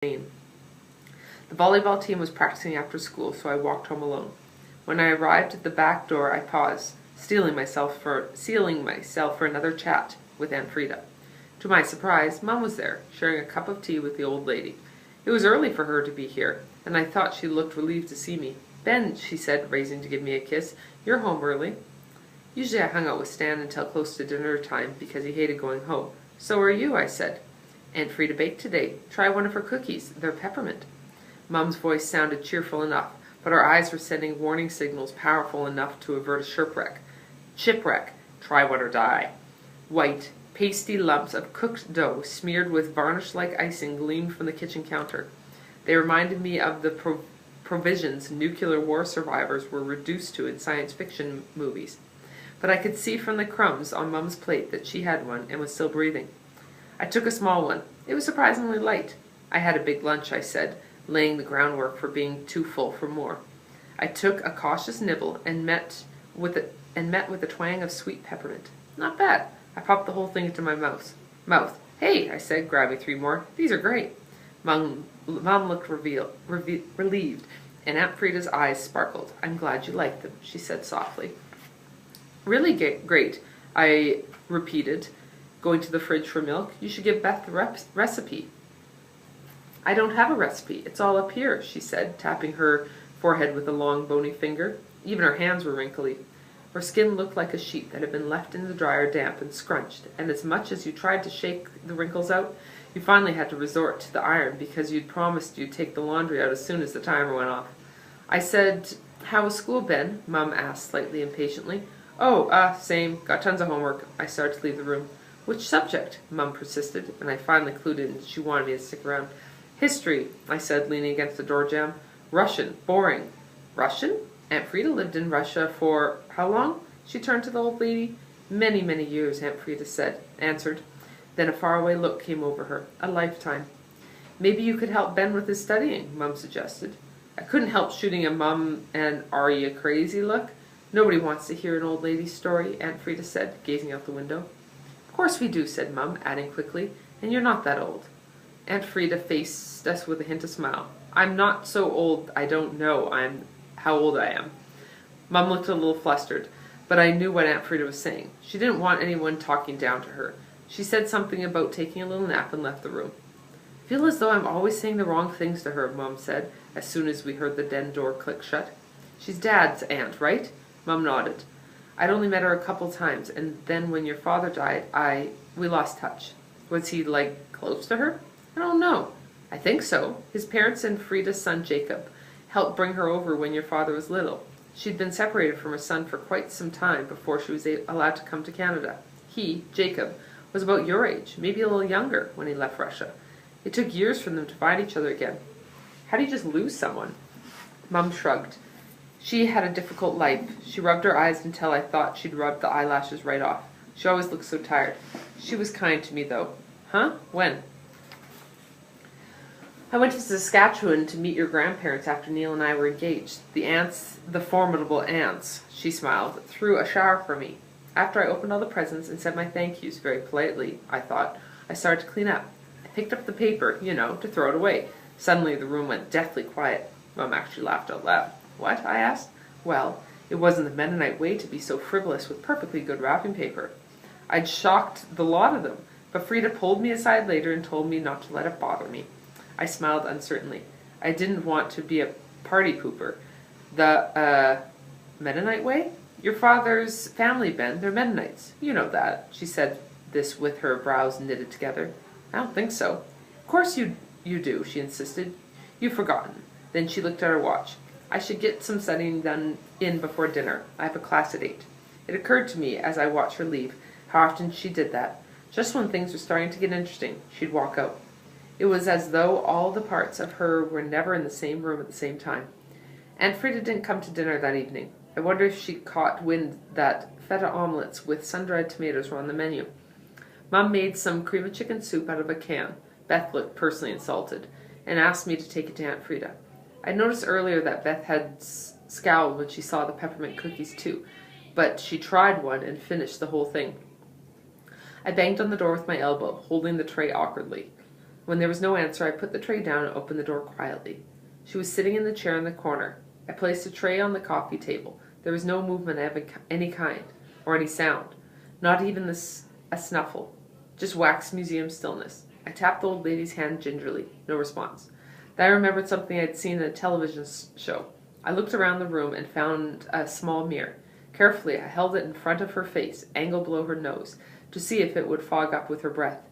The volleyball team was practicing after school, so I walked home alone. When I arrived at the back door, I paused, sealing myself for another chat with Aunt Frida. To my surprise, Mum was there, sharing a cup of tea with the old lady. It was early for her to be here, and I thought she looked relieved to see me. "Ben," she said, raising to give me a kiss, "you're home early." Usually I hung out with Stan until close to dinner time because he hated going home. "So are you," I said. "Aunt Frida baked today. Try one of her cookies. They're peppermint." Mum's voice sounded cheerful enough, but her eyes were sending warning signals powerful enough to avert a shipwreck. Try one or die. White, pasty lumps of cooked dough smeared with varnish-like icing gleamed from the kitchen counter. They reminded me of the provisions nuclear war survivors were reduced to in science fiction movies. But I could see from the crumbs on Mum's plate that she had one and was still breathing. I took a small one. It was surprisingly light. "I had a big lunch," I said, laying the groundwork for being too full for more. I took a cautious nibble and met with a twang of sweet peppermint. Not bad. I popped the whole thing into my mouth. "Hey," I said, grabbing 3 more. "These are great." Mum looked relieved, and Aunt Frida's eyes sparkled. "I'm glad you like them," she said softly. "Really great," I repeated, going to the fridge for milk. "You should give Beth the recipe." "I don't have a recipe. It's all up here," she said, tapping her forehead with a long, bony finger. Even her hands were wrinkly. Her skin looked like a sheet that had been left in the dryer damp and scrunched, and as much as you tried to shake the wrinkles out, you finally had to resort to the iron because you'd promised you'd take the laundry out as soon as the timer went off. I said, "How was school, Ben?" Mum asked slightly impatiently. "Oh, same. Got tons of homework." I started to leave the room. "Which subject?" Mum persisted, and I finally clued in that she wanted me to stick around. "History," I said, leaning against the door jamb. "Russian. Boring." "Russian? Aunt Frida lived in Russia for how long?" She turned to the old lady. "Many, many years," Aunt Frida answered. Then a faraway look came over her. "A lifetime." "Maybe you could help Ben with his studying," Mum suggested. I couldn't help shooting a Mum an "are you crazy" look. "Nobody wants to hear an old lady's story," Aunt Frida said, gazing out the window. "Of course we do," said Mum, adding quickly, "and you're not that old." Aunt Frida faced us with a hint of smile. "I'm not so old I don't know how old I am." Mum looked a little flustered, but I knew what Aunt Frida was saying. She didn't want anyone talking down to her. She said something about taking a little nap and left the room. "I feel as though I'm always saying the wrong things to her," Mum said, as soon as we heard the den door click shut. "She's Dad's aunt, right?" Mum nodded. "I'd only met her a couple times, and then when your father died, we lost touch." "Was he, close to her?" "I don't know. I think so. His parents and Frida's son Jacob helped bring her over when your father was little. She'd been separated from her son for quite some time before she was allowed to come to Canada. He, Jacob, was about your age, maybe a little younger, when he left Russia. It took years for them to find each other again." "How do you just lose someone?" Mum shrugged. "She had a difficult life." She rubbed her eyes until I thought she'd rubbed the eyelashes right off. She always looked so tired. "She was kind to me, though." "Huh? When?" "I went to Saskatchewan to meet your grandparents after Neil and I were engaged. The formidable aunts," she smiled, "threw a shower for me. After I opened all the presents and said my thank yous very politely, I started to clean up. I picked up the paper, to throw it away. Suddenly the room went deathly quiet." Mum actually laughed out loud. "What?" I asked. "Well, it wasn't the Mennonite way to be so frivolous with perfectly good wrapping paper. I'd shocked the lot of them, but Frida pulled me aside later and told me not to let it bother me." I smiled uncertainly. I didn't want to be a party pooper. "The, Mennonite way?" "Your father's family, Ben. They're Mennonites. You know that." She said this with her brows knitted together. "I don't think so." "Of course you do," she insisted. "You've forgotten." Then she looked at her watch. "I should get some studying done before dinner. I have a class at 8. It occurred to me, as I watched her leave, how often she did that. Just when things were starting to get interesting, she'd walk out. It was as though all the parts of her were never in the same room at the same time. Aunt Frida didn't come to dinner that evening. I wonder if she caught wind that feta omelets with sun-dried tomatoes were on the menu. Mum made some cream of chicken soup out of a can. Beth looked personally insulted, and asked me to take it to Aunt Frida. I noticed earlier that Beth had scowled when she saw the peppermint cookies too, but she tried one and finished the whole thing. I banged on the door with my elbow, holding the tray awkwardly. When there was no answer, I put the tray down and opened the door quietly. She was sitting in the chair in the corner. I placed a tray on the coffee table. There was no movement of any kind, or any sound, not even a snuffle, just wax museum stillness. I tapped the old lady's hand gingerly. No response. Then I remembered something I had seen in a television show. I looked around the room and found a small mirror. Carefully, I held it in front of her face, angled below her nose, to see if it would fog up with her breath.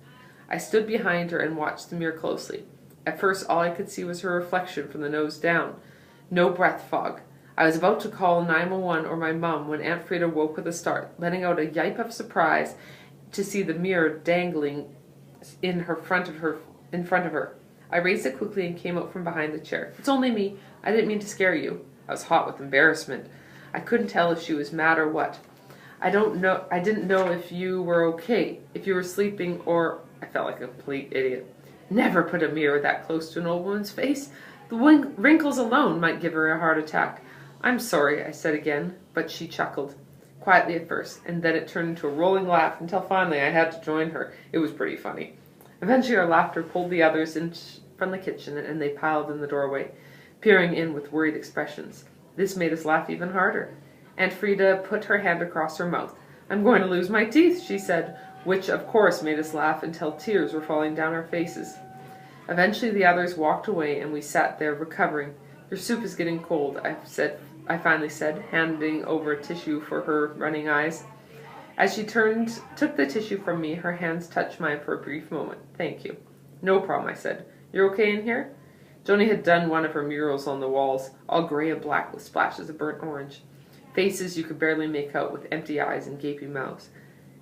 I stood behind her and watched the mirror closely. At first, all I could see was her reflection from the nose down. No breath fog. I was about to call 911 or my mum when Aunt Frida woke with a start, letting out a yipe of surprise to see the mirror dangling in front of her. I raised it quickly and came out from behind the chair. "It's only me. I didn't mean to scare you." I was hot with embarrassment. I couldn't tell if she was mad or what. I didn't know if you were okay, if you were sleeping, or... I felt like a complete idiot. Never put a mirror that close to an old woman's face. The wrinkles alone might give her a heart attack. "I'm sorry," I said again, but she chuckled. Quietly at first, and then it turned into a rolling laugh until finally I had to join her. It was pretty funny. Eventually our laughter pulled the others in from the kitchen, and they piled in the doorway, peering in with worried expressions. This made us laugh even harder. Aunt Frida put her hand across her mouth. "I'm going to lose my teeth," she said, which of course made us laugh until tears were falling down our faces. Eventually the others walked away, and we sat there recovering. "Your soup is getting cold," I finally said, handing over a tissue for her running eyes. As she took the tissue from me, her hands touched mine for a brief moment. "Thank you." "No problem," I said. "You're okay in here?" Joni had done one of her murals on the walls, all gray and black with splashes of burnt orange. Faces you could barely make out, with empty eyes and gaping mouths.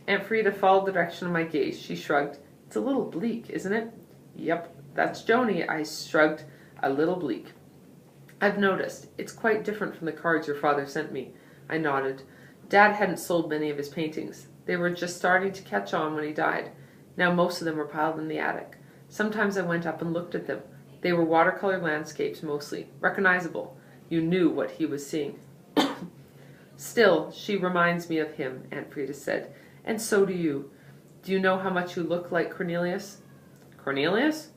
Aunt Frida followed the direction of my gaze. She shrugged. "It's a little bleak, isn't it?" "Yep, that's Joni," I shrugged. "A little bleak." "I've noticed. It's quite different from the cards your father sent me." I nodded. Dad hadn't sold many of his paintings. They were just starting to catch on when he died. Now most of them were piled in the attic. Sometimes I went up and looked at them. They were watercolor landscapes mostly, recognizable. You knew what he was seeing. "Still, she reminds me of him," Aunt Frida said. "And so do you. Do you know how much you look like Cornelius?" "Cornelius?"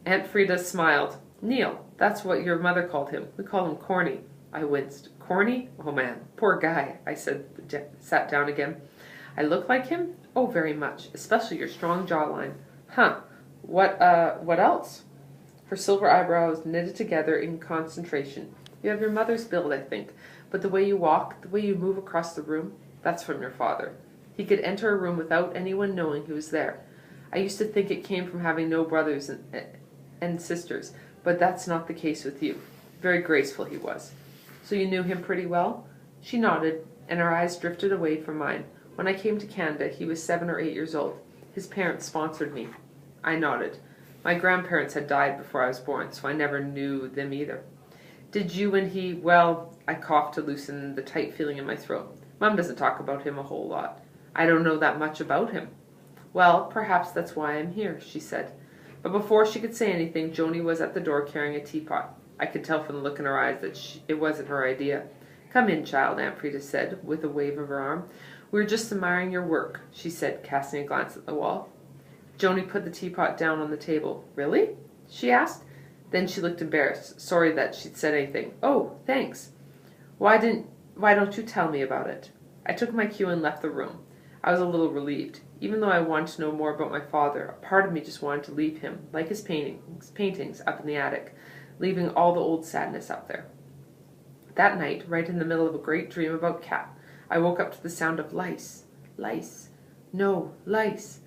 Aunt Frida smiled. "Neil, that's what your mother called him. We call him Corny." I winced. "Corny? Oh man, poor guy," I sat down again. "I look like him? Oh, very much, especially your strong jawline." "Huh. What else?" Her silver eyebrows knitted together in concentration. "You have your mother's build, I think, but the way you walk, the way you move across the room, that's from your father. He could enter a room without anyone knowing he was there. I used to think it came from having no brothers and sisters, but that's not the case with you. Very graceful he was." "So you knew him pretty well?" She nodded, and her eyes drifted away from mine. "When I came to Canada, he was 7 or 8 years old. His parents sponsored me." I nodded. "My grandparents had died before I was born, so I never knew them either." "Did you and he, well," I coughed to loosen the tight feeling in my throat. "Mom doesn't talk about him a whole lot." "I don't know that much about him." "Well, perhaps that's why I'm here," she said. But before she could say anything, Joni was at the door carrying a teapot. I could tell from the look in her eyes that it wasn't her idea. "Come in, child," Aunt Frida said, with a wave of her arm. "We were just admiring your work," she said, casting a glance at the wall. Joni put the teapot down on the table. "Really?" she asked. Then she looked embarrassed, sorry that she'd said anything. "Oh, thanks. Why don't you tell me about it?" I took my cue and left the room. I was a little relieved. Even though I wanted to know more about my father, a part of me just wanted to leave him, like his paintings, up in the attic, leaving all the old sadness up there. That night, right in the middle of a great dream about Cat, I woke up to the sound of lice. Lice. No, lice.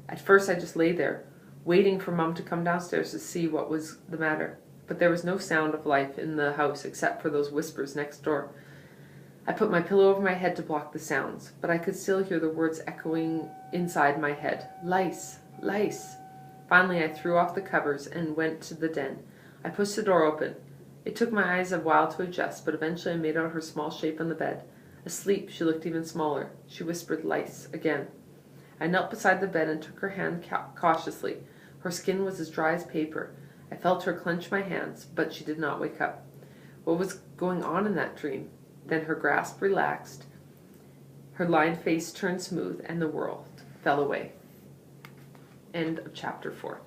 At first I just lay there, waiting for Mum to come downstairs to see what was the matter. But there was no sound of life in the house except for those whispers next door. I put my pillow over my head to block the sounds, but I could still hear the words echoing inside my head. Lice, lice. Finally I threw off the covers and went to the den. I pushed the door open. It took my eyes a while to adjust, but eventually I made out her small shape on the bed. Asleep, she looked even smaller. She whispered lice again. I knelt beside the bed and took her hand cautiously. Her skin was as dry as paper. I felt her clench my hands, but she did not wake up. What was going on in that dream? Then her grasp relaxed, her lined face turned smooth, and the world fell away. End of chapter 4.